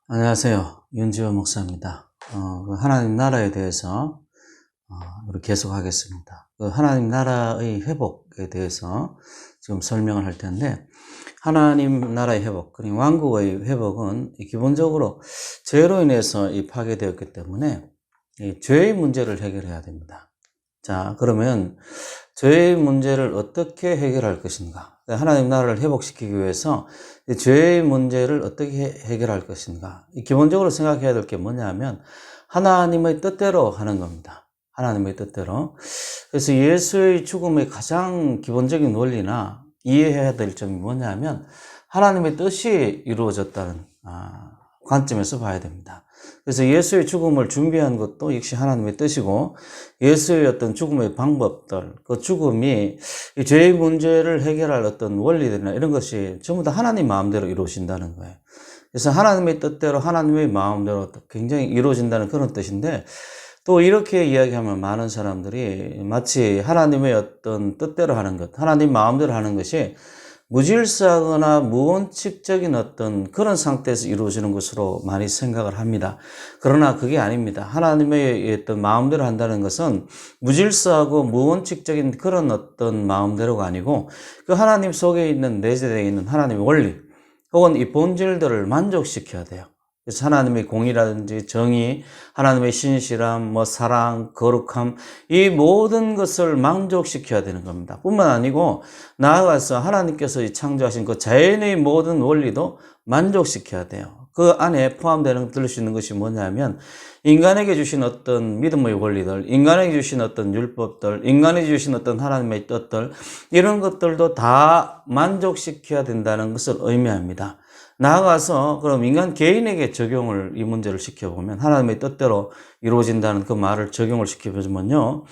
안녕하세요. 윤지원 목사입니다. 하나님 나라에 대해서 우리 계속하겠습니다. 하나님 나라의 회복에 대해서 지금 설명을 할 텐데, 하나님 나라의 회복, 그리고 왕국의 회복은 기본적으로 죄로 인해서 파괴되었기 때문에 이 죄의 문제를 해결해야 됩니다. 자, 그러면 죄의 문제를 어떻게 해결할 것인가? 하나님 나라를 회복시키기 위해서 죄의 문제를 어떻게 해결할 것인가? 기본적으로 생각해야 될 게 뭐냐면 하나님의 뜻대로 하는 겁니다. 하나님의 뜻대로. 그래서 예수의 죽음의 가장 기본적인 원리나 이해해야 될 점이 뭐냐면 하나님의 뜻이 이루어졌다는 관점에서 봐야 됩니다. 그래서 예수의 죽음을 준비한 것도 역시 하나님의 뜻이고, 예수의 어떤 죽음의 방법들, 그 죽음이 이 죄의 문제를 해결할 어떤 원리들이나 이런 것이 전부 다 하나님 마음대로 이루어진다는 거예요. 그래서 하나님의 뜻대로 하나님의 마음대로 굉장히 이루어진다는 그런 뜻인데, 또 이렇게 이야기하면 많은 사람들이 마치 하나님의 어떤 뜻대로 하는 것, 하나님 마음대로 하는 것이 무질서하거나 무원칙적인 어떤 그런 상태에서 이루어지는 것으로 많이 생각을 합니다. 그러나 그게 아닙니다. 하나님의 어떤 마음대로 한다는 것은 무질서하고 무원칙적인 그런 어떤 마음대로가 아니고, 그 하나님 속에 있는, 내재되어 있는 하나님의 원리 혹은 이 본질들을 만족시켜야 돼요. 그래서 하나님의 공의라든지 정의, 하나님의 신실함, 사랑, 거룩함, 이 모든 것을 만족시켜야 되는 겁니다. 뿐만 아니고 나아가서 하나님께서 창조하신 그 자연의 모든 원리도 만족시켜야 돼요. 그 안에 포함되는, 들을 수 있는 것이 뭐냐면 인간에게 주신 어떤 믿음의 원리들, 인간에게 주신 어떤 율법들, 인간에게 주신 어떤 하나님의 뜻들, 이런 것들도 다 만족시켜야 된다는 것을 의미합니다. 나아가서 그럼 인간 개인에게 적용을, 이 문제를 시켜보면, 하나님의 뜻대로 이루어진다는 그 말을 적용을 시켜보면요,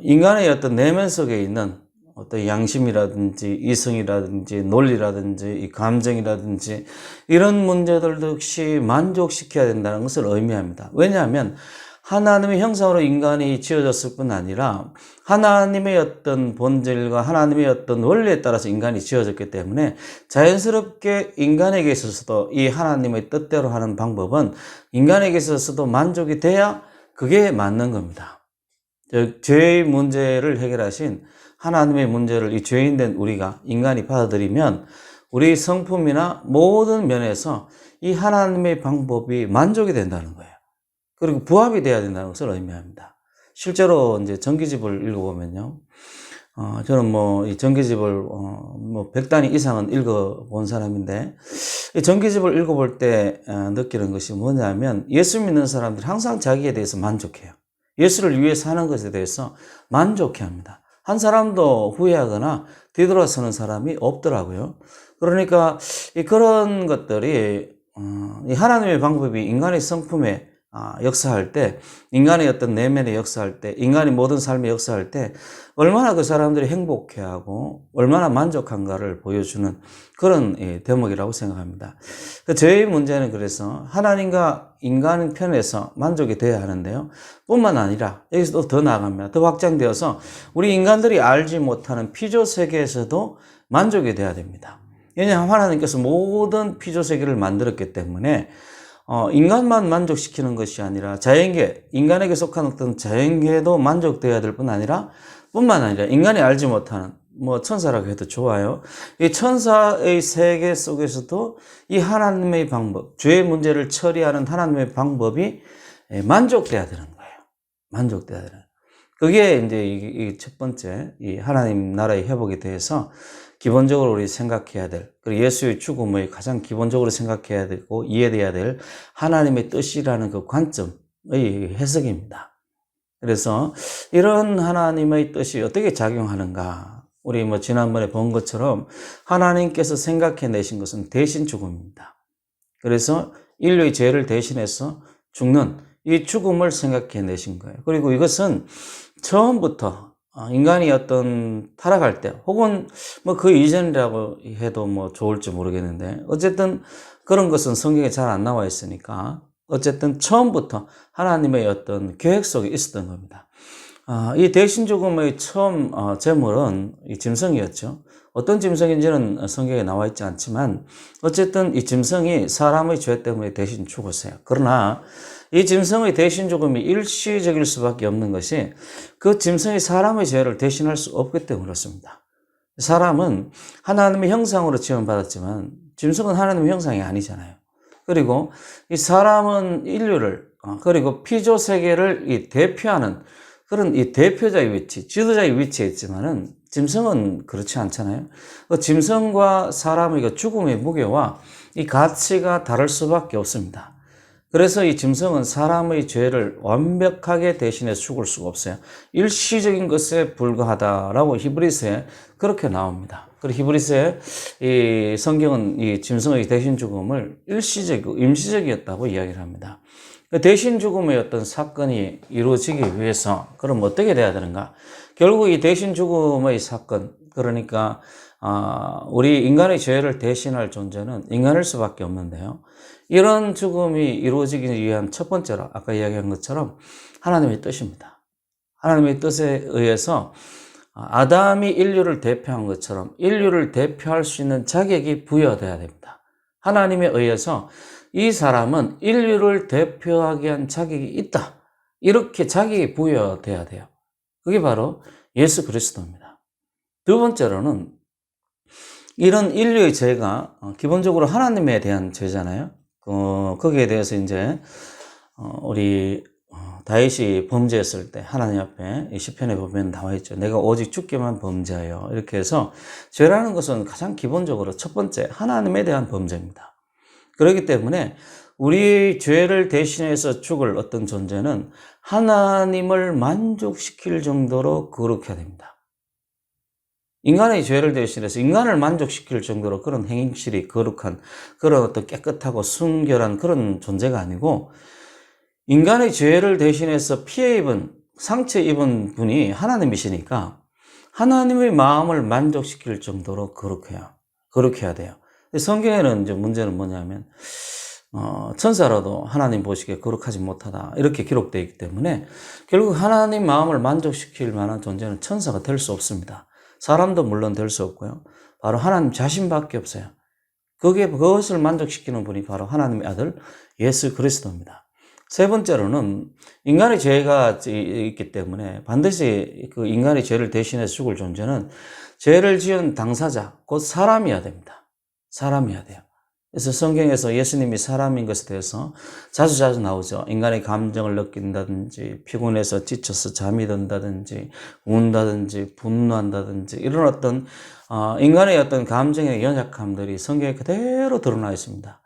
인간의 어떤 내면 속에 있는 어떤 양심이라든지 이성이라든지 논리라든지 이 감정이라든지 이런 문제들도 역시 만족시켜야 된다는 것을 의미합니다. 왜냐하면 하나님의 형상으로 인간이 지어졌을 뿐 아니라 하나님의 어떤 본질과 하나님의 어떤 원리에 따라서 인간이 지어졌기 때문에 자연스럽게 인간에게 있어서도 이 하나님의 뜻대로 하는 방법은 인간에게 있어서도 만족이 돼야 그게 맞는 겁니다. 즉, 죄의 문제를 해결하신 하나님의 문제를 이 죄인된 우리가, 인간이 받아들이면 우리 성품이나 모든 면에서 이 하나님의 방법이 만족이 된다는 거예요. 그리고 부합이 돼야 된다는 것을 의미합니다. 실제로 이제 전기집을 읽어보면요, 저는 이 전기집을 100단위 이상은 읽어본 사람인데, 이 전기집을 읽어볼 때 느끼는 것이 뭐냐면, 예수 믿는 사람들이 항상 자기에 대해서 만족해요. 예수를 위해서 하는 것에 대해서 만족해합니다. 한 사람도 후회하거나 뒤돌아서는 사람이 없더라고요. 그러니까 그런 것들이 이 하나님의 방법이 인간의 성품에 역사할 때, 인간의 어떤 내면에 역사할 때, 인간의 모든 삶에 역사할 때 얼마나 그 사람들이 행복해하고 얼마나 만족한가를 보여주는 그런 대목이라고 생각합니다. 죄의 문제는 그래서 하나님과 인간 편에서 만족이 돼야 하는데요, 뿐만 아니라 여기서 또 더 나아갑니다. 더 확장되어서 우리 인간들이 알지 못하는 피조 세계에서도 만족이 돼야 됩니다. 왜냐하면 하나님께서 모든 피조 세계를 만들었기 때문에 인간만 만족시키는 것이 아니라 자연계, 인간에게 속한 어떤 자연계도 만족되어야 될 뿐 아니라, 뿐만 아니라 인간이 알지 못하는 천사라고 해도 좋아요. 이 천사의 세계 속에서도 이 하나님의 방법, 죄의 문제를 처리하는 하나님의 방법이 만족돼야 되는 거예요. 만족돼야 되는 거예요. 그게 이제 이 첫 번째, 이 하나님 나라의 회복에 대해서 기본적으로 우리 생각해야 될, 그리고 예수의 죽음의 가장 기본적으로 생각해야 되고 이해돼야 될 하나님의 뜻이라는 그 관점의 해석입니다. 그래서 이런 하나님의 뜻이 어떻게 작용하는가? 우리 지난번에 본 것처럼 하나님께서 생각해내신 것은 대신 죽음입니다. 그래서 인류의 죄를 대신해서 죽는 이 죽음을 생각해내신 거예요. 그리고 이것은 처음부터 인간이 어떤 타락할 때, 혹은 그 이전이라고 해도 좋을지 모르겠는데, 어쨌든 그런 것은 성경에 잘 안 나와 있으니까 어쨌든 처음부터 하나님의 어떤 계획 속에 있었던 겁니다. 이 대신 죽음의 처음 제물은 이 짐승이었죠. 어떤 짐승인지는 성경에 나와 있지 않지만 어쨌든 이 짐승이 사람의 죄 때문에 대신 죽었어요. 그러나 이 짐승의 대신 죽음이 일시적일 수밖에 없는 것이 그 짐승이 사람의 죄를 대신할 수 없기 때문에 그렇습니다. 사람은 하나님의 형상으로 지음받았지만 짐승은 하나님의 형상이 아니잖아요. 그리고 이 사람은 인류를 그리고 피조 세계를 이 대표하는 그런 이 대표자의 위치, 지도자의 위치에 있지만은 짐승은 그렇지 않잖아요. 그 짐승과 사람의 그 죽음의 무게와 이 가치가 다를 수밖에 없습니다. 그래서 이 짐승은 사람의 죄를 완벽하게 대신해 죽을 수가 없어요. 일시적인 것에 불과하다라고 히브리서에 그렇게 나옵니다. 그리고 히브리서에 이 성경은 이 짐승의 대신 죽음을 일시적이고 임시적이었다고 이야기를 합니다. 대신 죽음의 어떤 사건이 이루어지기 위해서 그럼 어떻게 돼야 되는가? 결국 이 대신 죽음의 사건, 그러니까 우리 인간의 죄를 대신할 존재는 인간일 수밖에 없는데요. 이런 죽음이 이루어지기 위한 첫 번째로 아까 이야기한 것처럼 하나님의 뜻입니다. 하나님의 뜻에 의해서 아담이 인류를 대표한 것처럼 인류를 대표할 수 있는 자격이 부여돼야 됩니다. 하나님에 의해서 이 사람은 인류를 대표하게 한 자격이 있다. 이렇게 자격이 부여돼야 돼요. 그게 바로 예수 그리스도입니다. 두 번째로는 이런 인류의 죄가 기본적으로 하나님에 대한 죄잖아요. 거기에 대해서 이제 우리 다윗이 범죄했을 때 하나님 앞에 이 시편에 보면 나와 있죠. 내가 오직 주께만 범죄하여 이렇게 해서 죄라는 것은 가장 기본적으로 첫 번째 하나님에 대한 범죄입니다. 그렇기 때문에 우리 죄를 대신해서 죽을 어떤 존재는 하나님을 만족시킬 정도로 거룩해야 됩니다. 인간의 죄를 대신해서 인간을 만족시킬 정도로 그런 행실이 거룩한 그런 어떤 깨끗하고 순결한 그런 존재가 아니고 인간의 죄를 대신해서 피해 입은 상처 입은 분이 하나님이시니까 하나님의 마음을 만족시킬 정도로 거룩해야 돼요. 성경에는 이제 문제는 뭐냐면 천사라도 하나님 보시기에 거룩하지 못하다 이렇게 기록되어 있기 때문에 결국 하나님 마음을 만족시킬 만한 존재는 천사가 될 수 없습니다. 사람도 물론 될 수 없고요. 바로 하나님 자신밖에 없어요. 그것을 만족시키는 분이 바로 하나님의 아들 예수 그리스도입니다. 세 번째로는 인간의 죄가 있기 때문에 반드시 그 인간의 죄를 대신해서 죽을 존재는 죄를 지은 당사자, 곧 사람이어야 됩니다. 사람이어야 돼요. 그래서 성경에서 예수님이 사람인 것에 대해서 자주 나오죠. 인간의 감정을 느낀다든지, 피곤해서 지쳐서 잠이 든다든지, 운다든지, 분노한다든지, 이런 어떤, 인간의 어떤 감정의 연약함들이 성경에 그대로 드러나 있습니다.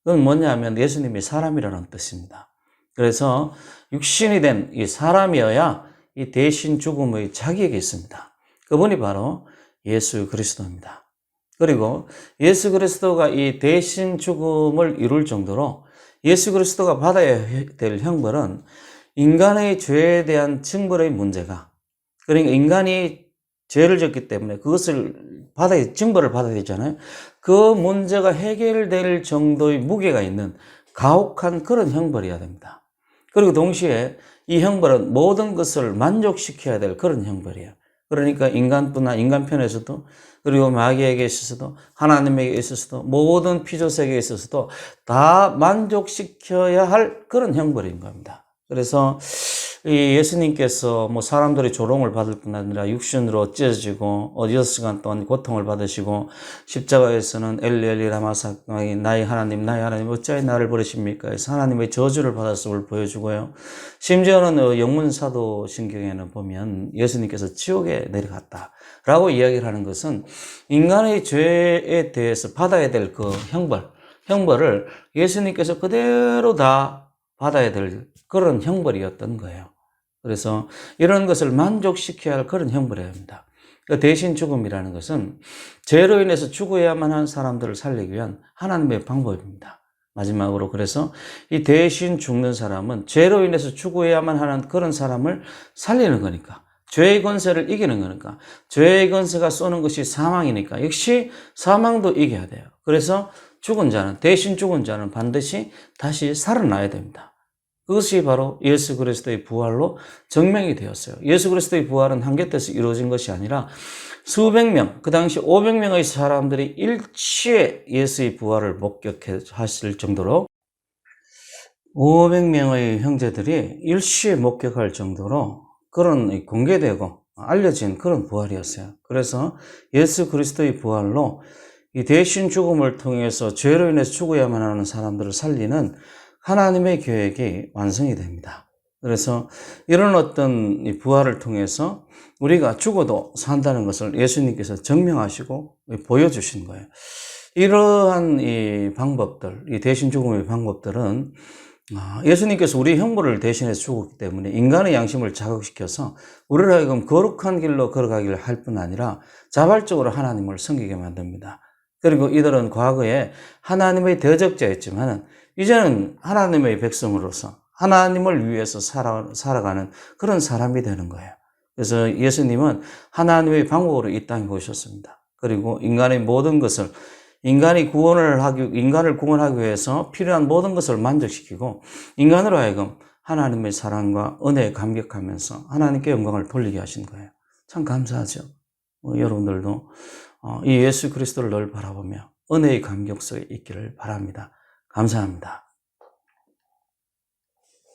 그건 뭐냐면 예수님이 사람이라는 뜻입니다. 그래서 육신이 된 이 사람이어야 이 대신 죽음의 자격이 있습니다. 그분이 바로 예수 그리스도입니다. 그리고 예수 그리스도가 이 대신 죽음을 이룰 정도로 예수 그리스도가 받아야 될 형벌은 인간의 죄에 대한 징벌의 문제가, 그러니까 인간이 죄를 졌기 때문에 그것을 징벌을 받아야 되잖아요. 그 문제가 해결될 정도의 무게가 있는 가혹한 그런 형벌이어야 됩니다. 그리고 동시에 이 형벌은 모든 것을 만족시켜야 될 그런 형벌이에요. 그러니까 인간 편에서도 그리고 마귀에게 있어서도 하나님에게 있어서도 모든 피조세계에 있어서도 다 만족시켜야 할 그런 형벌인 겁니다. 그래서 이 예수님께서 뭐 사람들이 조롱을 받을 뿐 아니라 육신으로 찢어지고 6시간 동안 고통을 받으시고 십자가에서는 엘리 라마 사박다니 나의 하나님 어찌하여 나를 버리십니까? 해서 하나님의 저주를 받았음을 보여주고요. 심지어는 영문사도신경에는 보면 예수님께서 지옥에 내려갔다라고 이야기를 하는 것은 인간의 죄에 대해서 받아야 될 그 형벌을 예수님께서 그대로 다 받아야 될 그런 형벌이었던 거예요. 그래서 이런 것을 만족시켜야 할 그런 형벌이어야 합니다. 대신 죽음이라는 것은 죄로 인해서 죽어야만 하는 사람들을 살리기 위한 하나님의 방법입니다. 마지막으로 그래서 이 대신 죽는 사람은 죄로 인해서 죽어야만 하는 그런 사람을 살리는 거니까, 죄의 권세를 이기는 거니까, 죄의 권세가 쏘는 것이 사망이니까 역시 사망도 이겨야 돼요. 그래서 대신 죽은 자는 반드시 다시 살아나야 됩니다. 그것이 바로 예수 그리스도의 부활로 증명이 되었어요. 예수 그리스도의 부활은 한 곁에서 이루어진 것이 아니라 수백 명, 그 당시 500명의 사람들이 일치에 예수의 부활을 목격하실 정도로 500명의 형제들이 일시에 목격할 정도로 그런 공개되고 알려진 그런 부활이었어요. 그래서 예수 그리스도의 부활로 이 대신 죽음을 통해서 죄로 인해서 죽어야만 하는 사람들을 살리는 하나님의 계획이 완성이 됩니다. 그래서 이런 어떤 이 부활을 통해서 우리가 죽어도 산다는 것을 예수님께서 증명하시고 보여주신 거예요. 이러한 이 방법들, 이 대신 죽음의 방법들은 예수님께서 우리 형벌을 대신해서 죽었기 때문에 인간의 양심을 자극시켜서 우리를 하여금 거룩한 길로 걸어가기를 할 뿐 아니라 자발적으로 하나님을 섬기게 만듭니다. 그리고 이들은 과거에 하나님의 대적자였지만 이제는 하나님의 백성으로서 하나님을 위해서 살아가는 그런 사람이 되는 거예요. 그래서 예수님은 하나님의 방법으로 이 땅에 오셨습니다. 그리고 인간의 모든 것을 인간을 구원하기 위해서 필요한 모든 것을 만족시키고 인간으로 하여금 하나님의 사랑과 은혜에 감격하면서 하나님께 영광을 돌리게 하신 거예요. 참 감사하죠. 여러분들도 이 예수 그리스도를 늘 바라보며 은혜의 감격 속에 있기를 바랍니다. 감사합니다.